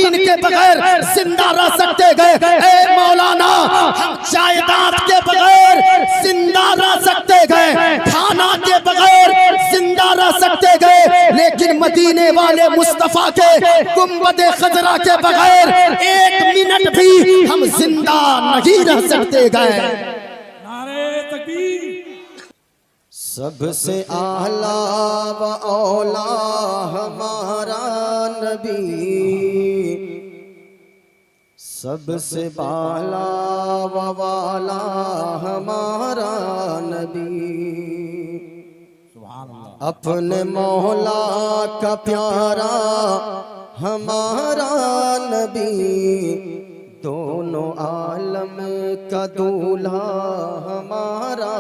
जमीन के बगैर जिंदा रह सकते गए, ए मौलाना हम जायदाद के बगैर जिंदा रह सकते गए, खाना के बगैर जिंदा रह सकते गए, लेकिन मदीने वाले मुस्तफा के गुंबद खजरा के बगैर एक मिनट भी हम जिंदा नहीं रह सकते गए। नारे तकबीर। सबसे आला व औला हमारा नबी, सबसे बाला व वाला हमारा नबी, अपने मौला का प्यारा हमारा नबी, दोनों आलम का दूल्हा हमारा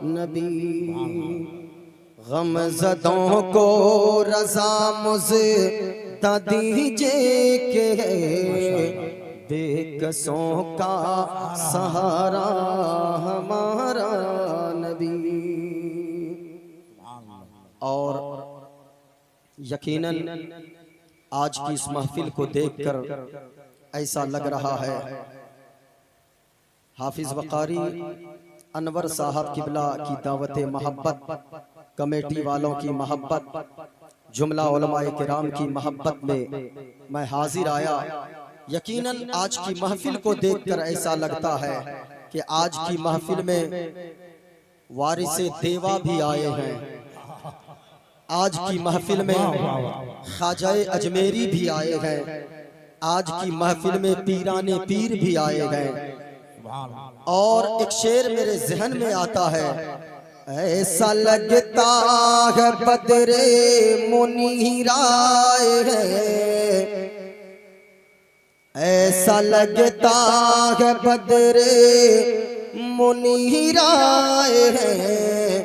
नबी। गमज़दों को रज़ा मुझदा दीजिए के बेकसों का सहारा हमारा नबी। और यकीनन आज की इस महफिल को देखकर ऐसा लग रहा है हाफिज वकारी अनवर साहब किबला की दावत मोहब्बत, कमेटी वालों की मोहब्बत, जुमला उलमाए किराम की मोहब्बत में मैं हाजिर आया। यकीनन आज की महफिल को देखकर ऐसा लगता है कि आज की महफिल में वारिसे देवा भी आए हैं, आज की महफिल में ख्वाजाए अजमेरी भी आए हैं, आज की महफिल में पीराने पीर भी आए गए। और एक शेर मेरे जहन में आता है, ऐसा लगता है बदरे मुनीर आए हैं, ऐसा लगता है बदरे मुनीर आए हैं,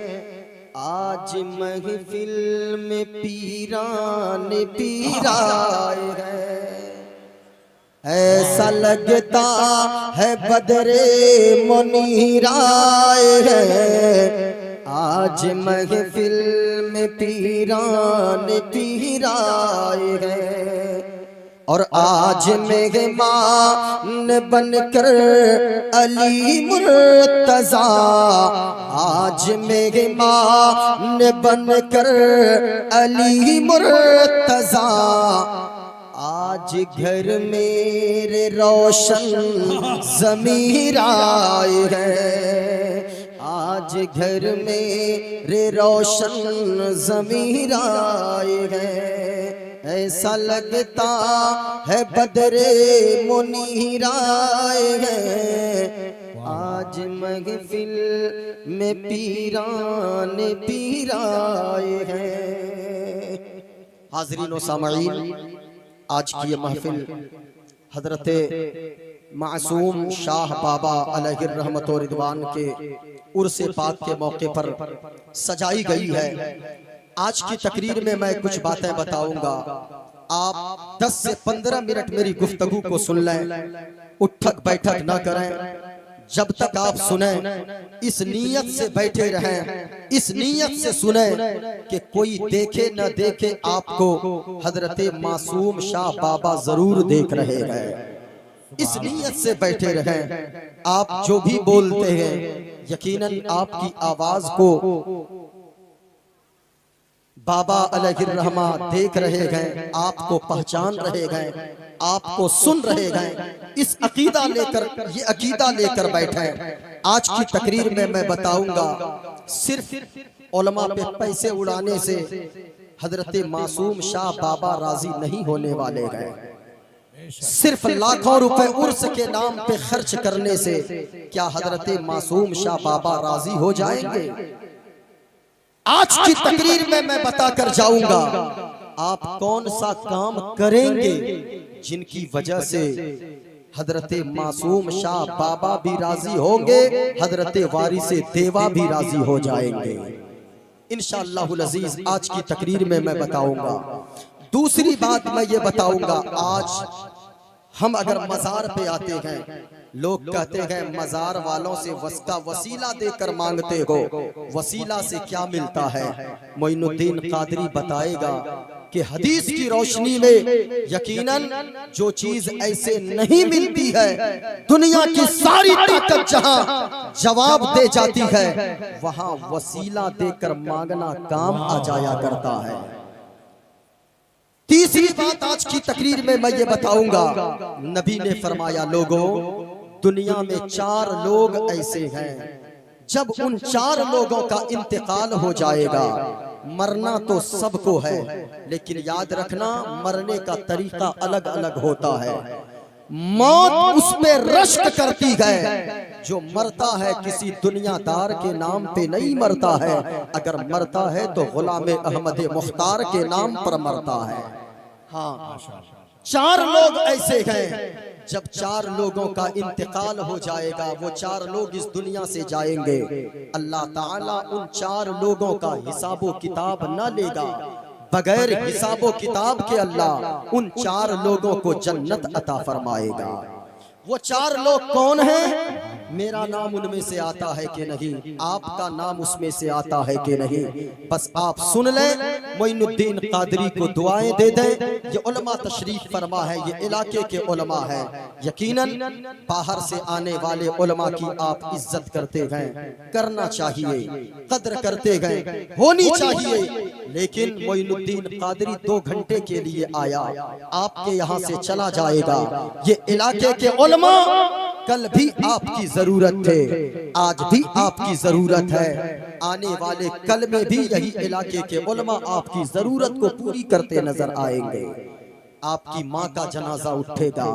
आज महफिल में पीराने पीर आए हैं। ऐसा लगता है बदरे मुनीर आए हैं, आज महफिल में पीराने पीर आए हैं। और आज मेहमान बनकर अली मुर्तजा, आज मेहमान बनकर अली मुर्तजा, आज घर मेरे रोशन ज़मीर आए हैं, आज घर मेरे रोशन ज़मीर आए हैं। ऐसा लगता है बदरे मुनीर आए हैं, आज महफिल में पीराने पीर आए हैं। हाज़रीन व सामईन, आज की ये महफिल हजरत मासूम शाह बाबा अलैहि रहमत व रिदवान के उर्स पाक के मौके पर सजाई गई है। आज की तकरीर में मैं कुछ बातें बताऊंगा, आप 10 से 15 मिनट मेरी गुफ्तगू को सुन लें, उठक बैठक ना करें। जब तक आप सुने इस नीयत से बैठे रहें, इस नीयत से सुने कि कोई देखे न देखे आपको हजरत मासूम शाह बाबा जरूर देख रहे हैं। इस नीयत से बैठे रहें। आप जो भी बोलते हैं यकीनन आपकी आवाज को बाबा अलैहि रहमा देख रहे हैं, आपको पहचान रहे हैं, आपको सुन रहे हैं। इस अकीदा लेकर, ये अकीदा लेकर बैठे। आज की तकरीर में मैं बताऊंगा, सिर्फ उलमा पे पैसे उड़ाने से हजरत मासूम शाह बाबा राजी नहीं होने वाले हैं। सिर्फ लाखों रुपए उर्स के नाम पे खर्च करने से क्या हजरत मासूम शाह बाबा राजी हो जाएंगे? आज की तकरीर में मैं बताकर जाऊंगा आप कौन सा काम करेंगे जिनकी वजह से हजरत मासूम शाह बाबा भी राजी होंगे, हजरत वारिसे देवा भी राजी हो जाएंगे इंशाअल्लाहुल अजीज। आज की तकरीर में मैं बताऊंगा। दूसरी बात मैं ये बताऊंगा, आज हम अगर मजार पे आते हैं, लोग कहते हैं मजार वालों से वस्ता वसीला देकर मांगते हो, वसीला से क्या मिलता है? मोइनुद्दीन कादरी बताएगा कि हदीस की रोशनी में यकीनन जो चीज ऐसे नहीं मिलती है, दुनिया की सारी ताकत जहां जवाब दे जाती है, वहां वसीला देकर मांगना काम आ जाया करता है। तीसरी बात आज की तकरीर में मैं ये बताऊंगा, नबी ने फरमाया, लोगों दुनिया में 4 लोग ऐसे हैं, जब उन 4 लोगों का इंतकाल हो जाएगा, मरना तो सबको है, लेकिन याद रखना मरने का तरीका अलग अलग होता है। मौत उस पे रश्क करती है जो मरता है किसी दुनियादार के नाम पे नहीं मरता है, अगर मरता है तो गुलाम अहमद मुख्तार के नाम पर मरता है। हाँ, 4 लोग ऐसे हैं, जब 4 लोगों का इंतकाल हो जाएगा, वो 4 लोग इस दुनिया से जाएंगे, अल्लाह ताला उन 4 लोगों का हिसाबो किताब न लेगा। बगैर हिसाबो किताब के अल्लाह उन 4 लोगों को जन्नत अता फरमाएगा। वो 4 लोग कौन हैं? मेरा नाम उनमें से आता है कि नहीं, आपका नाम उसमें से आता है कि नहीं, बस आप सुन लें। मोइनुद्दीन कादरी को दुआएं दे दें। ये उलमा तशरीफ फरमा है, ये इलाके के उलमा है। यकीनन बाहर से आने वाले उलमा की आप इज्जत करते हैं, करना चाहिए, कद्र करते हैं, होनी चाहिए। लेकिन मोइनुद्दीन कादरी 2 घंटे के लिए आया, आपके यहाँ से चला जाएगा। ये इलाके के उलमा कल भी आपकी जरूरत थे, आज भी आपकी जरूरत है, आने वाले कल में भी यही इलाके के उलमा आपकी जरूरत को पूरी करते नजर आएंगे। आपकी माँ का जनाजा उठेगा,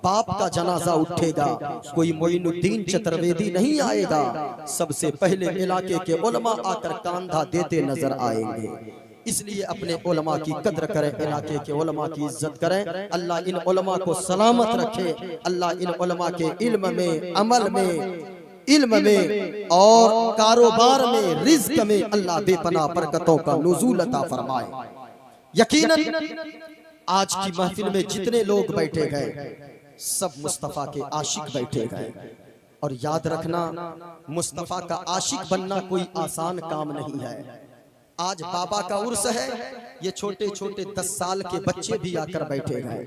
बाप का जनाजा उठेगा, कोई मोइनुद्दीन चतुर्वेदी नहीं आएगा, सबसे पहले इलाके के उलमा आकर कांधा देते नजर आएंगे। इसलिए अपने उलमा की कद्र करें, इलाके के उलमा की इज्जत करें। अल्लाह इन उलमा को सलामत रखे, अल्लाह इन उलमा के इल्म में, अमल में और कारोबार में, रिज़्क में अल्लाह बेपनाह बरकतों का नुज़ूल अता फरमाए। यकीनन आज की महफिल में जितने लोग बैठे गए, सब मुस्तफ़ा के आशिक बैठे गए। और याद रखना, मुस्तफ़ा का आशिक बनना कोई आसान काम नहीं है। आज बाबा का उर्स है, ये छोटे छोटे 10 साल के बच्चे भी आकर बैठे हैं।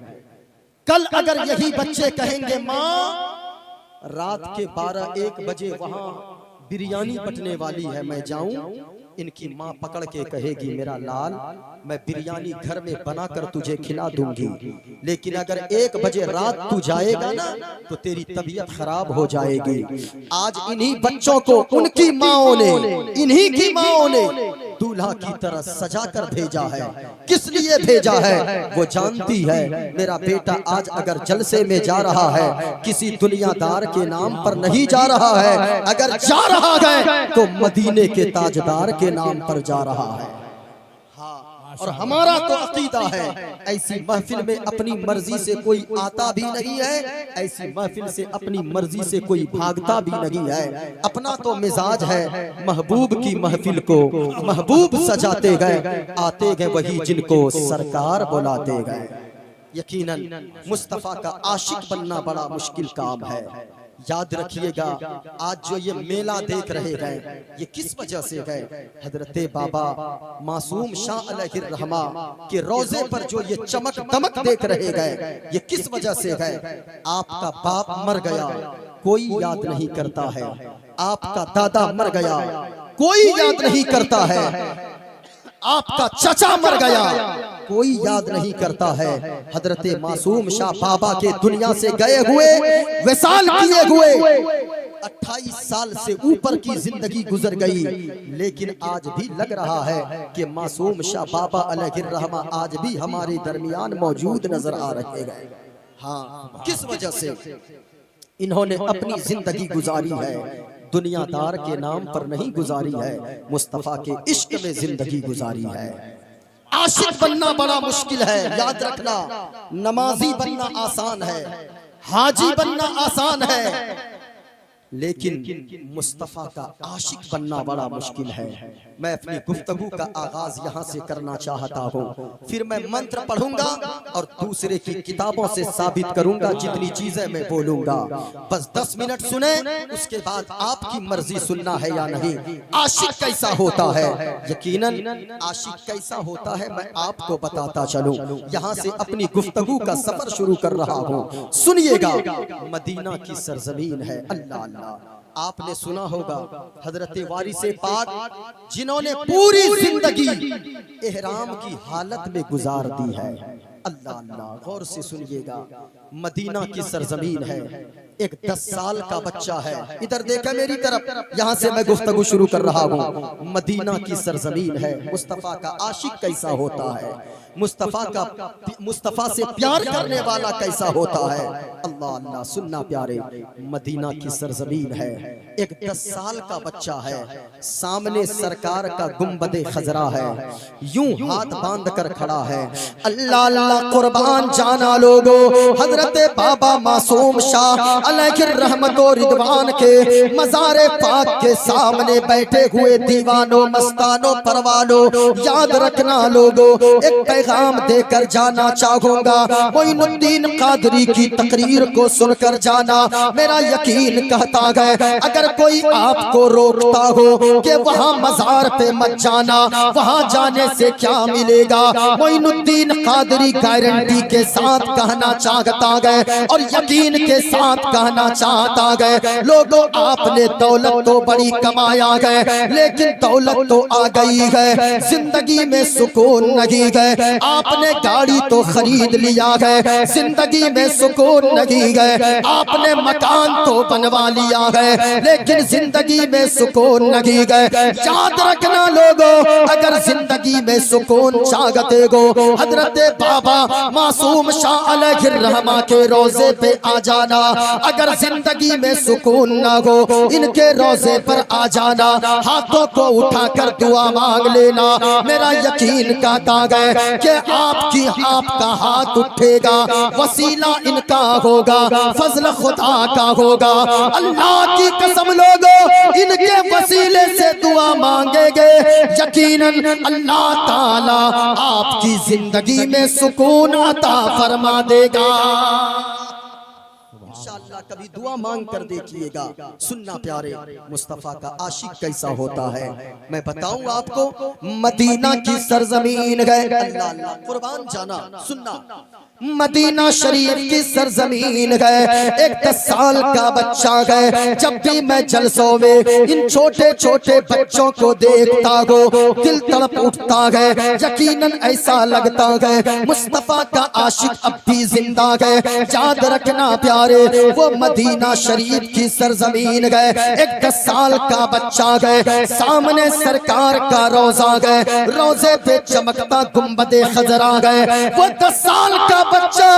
कल अगर यही बच्चे कहेंगे माँ रात के 12-1 बजे वहां बिरयानी बटने वाली है, मैं जाऊं, इनकी माँ पकड़ के कहेगी, मेरा लाल मैं बिरयानी घर में बनाकर तुझे खिला दूंगी, लेकिन अगर 1 बजे रात तू जाएगा ना तो तेरी तबीयत खराब हो जाएगी। आज इन्हीं बच्चों को उनकी माओं ने, इन्हीं की माओं ने दूल्हा की तरह सजा कर भेजा है। किस लिए भेजा है? वो जानती है मेरा बेटा आज अगर जलसे में जा रहा है, किसी दुनियादार के नाम पर नहीं जा रहा है, अगर जा रहा है तो मदीने के ताजदार के नाम पर जा रहा है। और हमारा तो अकीदा है, ऐसी महफिल में अपनी मर्जी से कोई आता भी नहीं है, ऐसी महफिल से अपनी मर्जी से कोई भागता भी नहीं है। अपना तो मिजाज है, महबूब की महफिल को महबूब सजाते गए, आते गए वही जिनको सरकार बुलाते गए। यकीनन मुस्तफा का आशिक बनना बड़ा मुश्किल काम है। याद रखिएगा, आज जो ये मेला देख रहे हैं, ये किस वजह से गए? हजरत बाबा मासूम शाह अलैहिर्रहमा के रोजे पर जो ये चमक दमक देख रहे गए, ये किस वजह से गए? आपका बाप मर गया, कोई याद नहीं करता है। आपका दादा मर गया, कोई याद नहीं करता है। आपका चाचा मर गया, कोई याद नहीं करता है। हजरत मासूम शाह बाबा के दुनिया से गए हुए, विसाल किए हुए 28 साल से ऊपर की जिंदगी गुजर गई, लेकिन आज भी लग रहा है कि मासूम शाह बाबा अलैहिर्रहमा आज भी हमारे दरमियान मौजूद नजर आ रहे हैं। हाँ, किस वजह से? इन्होंने अपनी जिंदगी गुजारी है, दुनियादार के नाम पर नहीं गुजारी है, मुस्तफा के इश्क में जिंदगी गुजारी है। आशिक बनना बड़ा मुश्किल है, याद रखना। नमाजी बनना आसान है, हाजी बनना आसान है, लेकिन मुस्तफ़ा का आशिक बनना बड़ा मुश्किल है। मैं अपनी गुफ्तगू का आगाज यहाँ से करना चाहता हूँ, फिर मैं मंत्र पढ़ूंगा और दूसरे की किताबों से साबित करूंगा जितनी चीजें मैं बोलूंगा। बस 10 मिनट सुने, उसके बाद आपकी मर्जी सुनना है या नहीं। आशिक कैसा होता है, यकीनन आशिक कैसा होता है मैं आपको बताता चलूं। यहाँ से अपनी गुफ्तगू का सफर शुरू कर रहा हूँ, सुनिएगा। मदीना की सरजमीन है, अल्लाह अल्लाह। आपने सुना होगा हजरत वारिसे पाक जिन्होंने पूरी जिंदगी एहराम की हालत में गुजार दी है। अल्लाह अल्लाह, गौर से सुनिएगा। मदीना की सरजमीन है, एक 10 साल का बच्चा है, इधर देखा मेरी तरफ, यहाँ से मैं गुफ्तगू शुरू कर रहा हूँ। मदीना की सरजमीन है, मुस्तफ़ा का आशिक कैसा होता है, मुस्तफ़ा से प्यार करने वाला कैसा होता है। अल्लाह अल्लाह, सुनना प्यारे। मदीना की सरजमीन है, एक 10 साल का बच्चा है, सामने सरकार का गुंबदे खजरा है, यूं हाथ बांध कर खड़ा है। अल्लाह अल्लाह कुर्बान जाना लोगो, हजरत बाबा मासूम शाह अलैहिर रहमत व रिदवान के मज़ारे पाक के सामने बैठे हुए दीवानों मस्तानों परवानों, याद रखना लोगो, एक पैगाम देकर जाना चाहूंगा। मोइनुद्दीन कादरी की तकरीर को सुनकर जाना। मेरा यकीन कहता है अगर कोई आपको रोकता हो कि वहाँ मज़ार पे मत जाना, वहाँ जाने से क्या मिलेगा, मोइनुद्दीन कादरी गारंटी के साथ कहना चाहता है और यकीन के साथ कहना चाहता है। लोगों, आपने दौलत तो बड़ी कमाया है, लेकिन दौलत तो आ गई है, जिंदगी में सुकून नहीं है। आपने गाड़ी तो खरीद लिया है, जिंदगी में सुकून नहीं है। आपने मकान तो बनवा लिया है, लेकिन जिंदगी में सुकून नहीं है। याद रखना लोगों, अगर जिंदगी में सुकून चाहते हो, हजरत बाबा मासूम शाह अलैहिर रहमा के रोजे पे आ जाना। अगर जिंदगी में सुकून ना हो, इनके रोजे पर आ जाना, हाथों को उठाकर दुआ मांग लेना। मेरा यकीन कहता है कि आपका हाथ उठेगा, वसीला इनका होगा, फजल खुदा का होगा। अल्लाह की कसम लोगों, इनके वसीले से दुआ मांगेंगे, यकीनन अल्लाह ताला आपकी जिंदगी में सुकून अता फरमा देगा। इंशाअल्लाह कभी दुआ मांग कर देखिएगा। सुनना प्यारे, मुस्तफ़ा का आशिक कैसा होता है मैं बताऊं आपको। मदीना की सरजमीन है, अल्लाह अल्लाह, कुर्बान जाना। सुनना, मदीना शरीफ की सरजमीन है, एक 10 साल का बच्चा है। जब भी मैं जलसों में इन छोटे छोटे बच्चों को देखता हूँ, दिल तड़प उठता है। यकीनन ऐसा लगता है मुस्तफ़ा का आशिक अब भी जिंदा है। याद रखना प्यारे, वो मदीना शरीफ की सरजमीन है, एक 10 साल का बच्चा है, सामने सरकार का रोजा है, रोजे पे चमकता गुंबदे खजरा है। वो 10 साल का बच्चा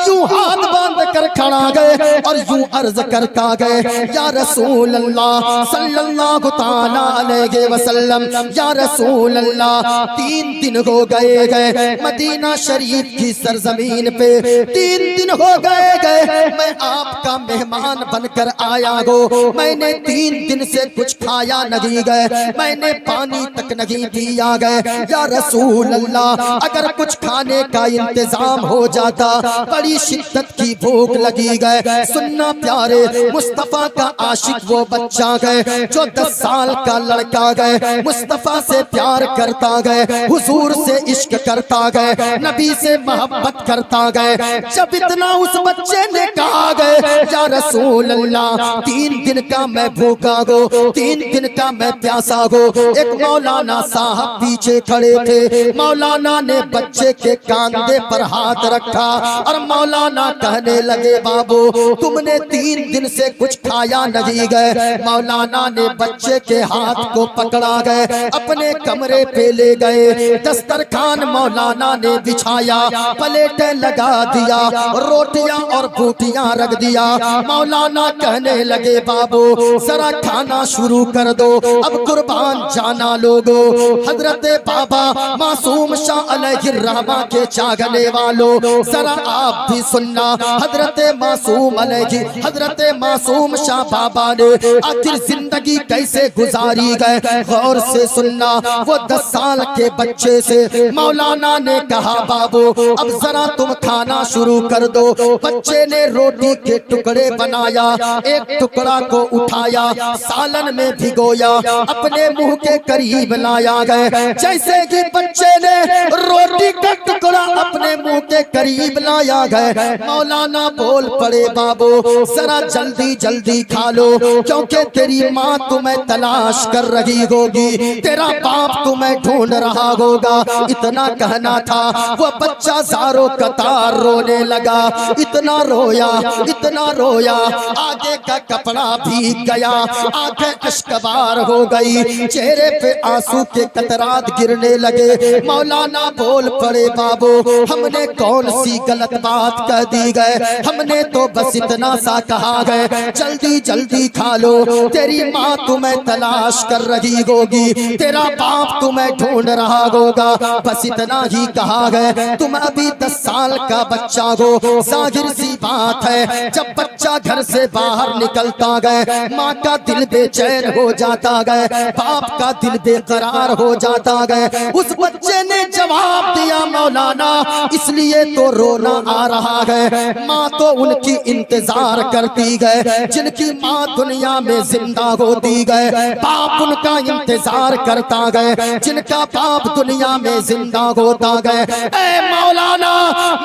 यूं हाथ बांध कर खड़ा गए और यूं अर्ज करता गए, या रसूल अल्लाह सल्लल्लाहु ताला अलैहि वसल्लम, या रसूल अल्लाह 3 दिन हो गए मदीना शरीफ की सरजमीन पे, 3 दिन हो गए मैं आपका मेहमान बनकर आया हो। मैंने 3 दिन से कुछ खाया नहीं गए, मैंने पानी तक नहीं पिया गए। या रसूल अल्लाह, अगर कुछ खाने का इंतजाम हो जाता, बड़ी शिद्दत की भूख लगी गए। सुनना प्यारे, मुस्तफ़ा का आशिक वो बच्चा गए जो 10 साल का लड़का गए, मुस्तफ़ा से प्यार करता गए, हुजूर से इश्क करता गए, नबी से मोहब्बत करता गए। जब इतना उस बच्चे ने कहा गए, या रसूल अल्लाह 3 दिन का मैं भूखा हो, 3 दिन का मैं प्यासा हो। एक मौलाना साहब पीछे खड़े थे, मौलाना ने बच्चे के कांधे पर हाथ रखा और मौलाना कहने लगे, बाबू तुमने 3 दिन से कुछ खाया नहीं गए। मौलाना ने बच्चे के हाथ को पकड़ा गए, अपने कमरे पे ले गए, दस्तरखान मौलाना ने बिछाया, प्लेटें लगा दिया, रोटियां और बूटियां रख दिया। मौलाना कहने लगे, बाबू जरा खाना शुरू कर दो, अब कुर्बान जाना लोगो। हजरत बाबा मासूम शाह अलैहिर रहमा के चाहने वालों, जरा आप भी सुनना। हजरत मासूम अलैहि हजरत मासूम शाह बाबा ने आखिर जिंदगी कैसे गुजारी गए, गौर से सुनना। वो 10 साल के बच्चे से मौलाना ने कहा बाबू अब जरा तुम खाना शुरू कर दो। बच्चे ने रोटी के टुकड़े बनाया, एक टुकड़ा को उठाया, सालन में भिगोया, अपने मुंह के करीब लाया गए। जैसे कि बच्चे ने रोटी का टुकड़ा अपने मुंह के करीब लाया गए, मौलाना बोल पड़े बाबू जरा जल्दी जल्दी खा लो, क्योंकि तेरी माँ तुम्हें तलाश कर रही होगी, तेरा बाप तुम्हें ढूंढ रहा होगा। इतना कहना था, वो बच्चा ज़ारो कतार रोने लगा। इतना रोया, इतना रोया, आगे का कपड़ा भीग गया, आंखें अश्कबार हो गई, चेहरे पे आंसू के कतरात गिरने लगे। मौलाना बोल पड़े बाबू हमने कौन सी गलत बात कह दी गए, हमने तो बस इतना सा कहा गए जल्दी जल्दी खा लो, तेरी माँ तुम्हें तलाश कर रही होगी, तेरा बाप तुम्हें ढूंढ रहा होगा, बस इतना ही कहा गए। तुम अभी 10 साल का बच्चा हो, जाहिर सी बात है जब बच्चा घर से बाहर निकलता गए माँ का दिल बेचैन हो जाता गए, बाप का दिल बेकरार हो जाता गए। उस बच्चे ने जवाब दिया मौलाना इसलिए तो रोना आ रहा है, माँ तो उनकी इंतजार करती गए जिनकी माँ दुनिया में जिंदा होती गए, बाप उनका इंतजार करता गए जिनका बाप दुनिया में जिंदा होता गए। ऐ मौलाना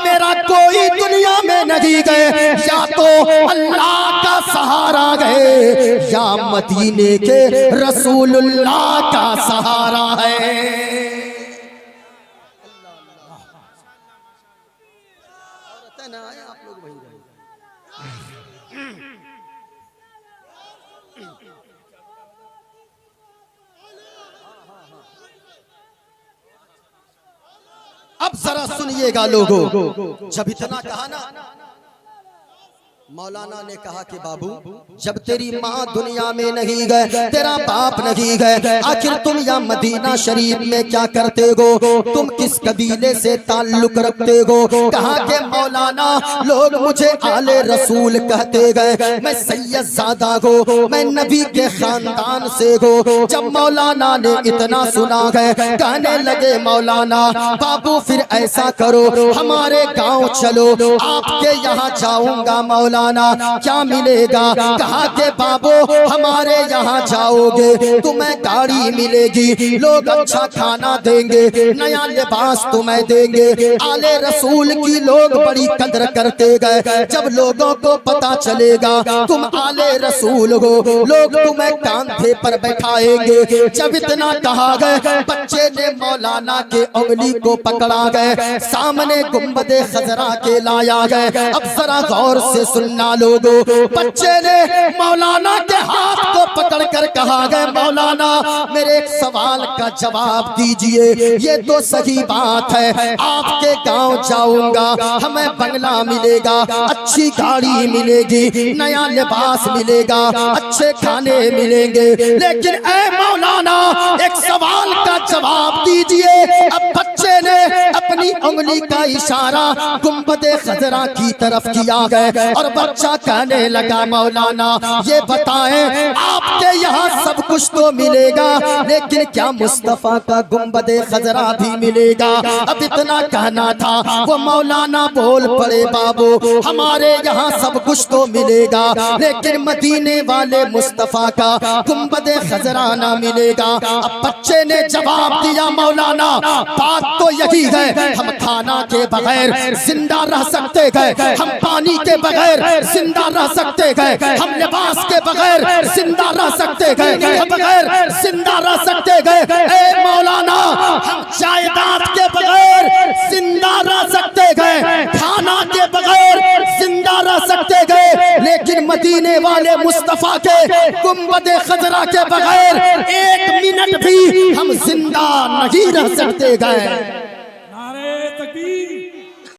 मेरा कोई दुनिया में नहीं गए, या तो अल्लाह का सहारा गए या मदीने के रसूलुल्लाह का सहारा है। अब जरा सुनिएगा लोगों, जब इतना कहा ना मौलाना ने कहा कि बाबू जब तेरी माँ दुनिया में नहीं गए, तेरा बाप नहीं गए, आखिर तुम यहाँ मदीना शरीफ में क्या करते हो, तुम किस कबीले से ताल्लुक रखते हो। कहा कि मौलाना लोग मुझे आले रसूल कहते गए, मैं सैयद ज़ादा हो, मैं नबी के खानदान से हो। जब मौलाना ने इतना सुना गए कहने लगे मौलाना बाबू फिर ऐसा करो हमारे गाँव चलो, आपके यहाँ जाऊंगा मौलाना क्या मिलेगा। कहा के बाबू हमारे यहाँ जाओगे तुम्हें गाड़ी मिलेगी, लोग अच्छा खाना देंगे, नया लिबास तुम्हें देंगे। आले रसूल की लोग बड़ी कदर करते गए, जब लोगों को पता चलेगा तुम आले रसूल हो लोग तुम्हें कांधे पर बैठाएंगे। जब इतना कहा गए बच्चे ने मौलाना के उंगली को पकड़ा गए, सामने गुंबदे खजरा के लाया गए। अब जरा गौर से सुनना लोगों, बच्चे ने मौलाना के हाथ को पकड़कर कहा गए मौलाना मेरे एक सवाल का जवाब दीजिए। ये तो सही बात है आपके गांव जाऊंगा हमें बंगला मिलेगा, अच्छी गाड़ी मिलेगी, नया लिबास मिलेगा, अच्छे खाने मिलेंगे, लेकिन ऐ मौलाना एक सवाल का जवाब दीजिए। अब बच्चे ने अपनी उंगली का इशारा गुंबदे खजरा की तरफ किया गया और बच्चा कहने लगा मौलाना ये बताएं आपके यहाँ सब कुछ तो मिलेगा, लेकिन क्या मुस्तफा का गुंबदे खजरा भी मिलेगा। अब इतना कहना था, वो मौलाना बोल पड़े बाबू हमारे यहाँ सब कुछ तो मिलेगा, लेकिन मदीने वाले मुस्तफा का गुंबदे खजरा ना मिलेगा। अब बच्चे ने जवाब दिया मौलाना बात तो यही है, हम खाना के बगैर जिंदा रह सकते हैं, हम पानी के बगैर जिंदा रह सकते हैं, हम लिबास के बगैर जिंदा रह सकते हैं, बगैर जिंदा रह सकते हैं। ए मौलाना हम जायदाद के बगैर जिंदा रह सकते हैं, खाना के बगैर जिंदा रह सकते हैं, लेकिन मदीने वाले मुस्तफा के गुंबदे खजरा के बगैर 1 मिनट भी हम जिंदा नहीं रह सकते हैं।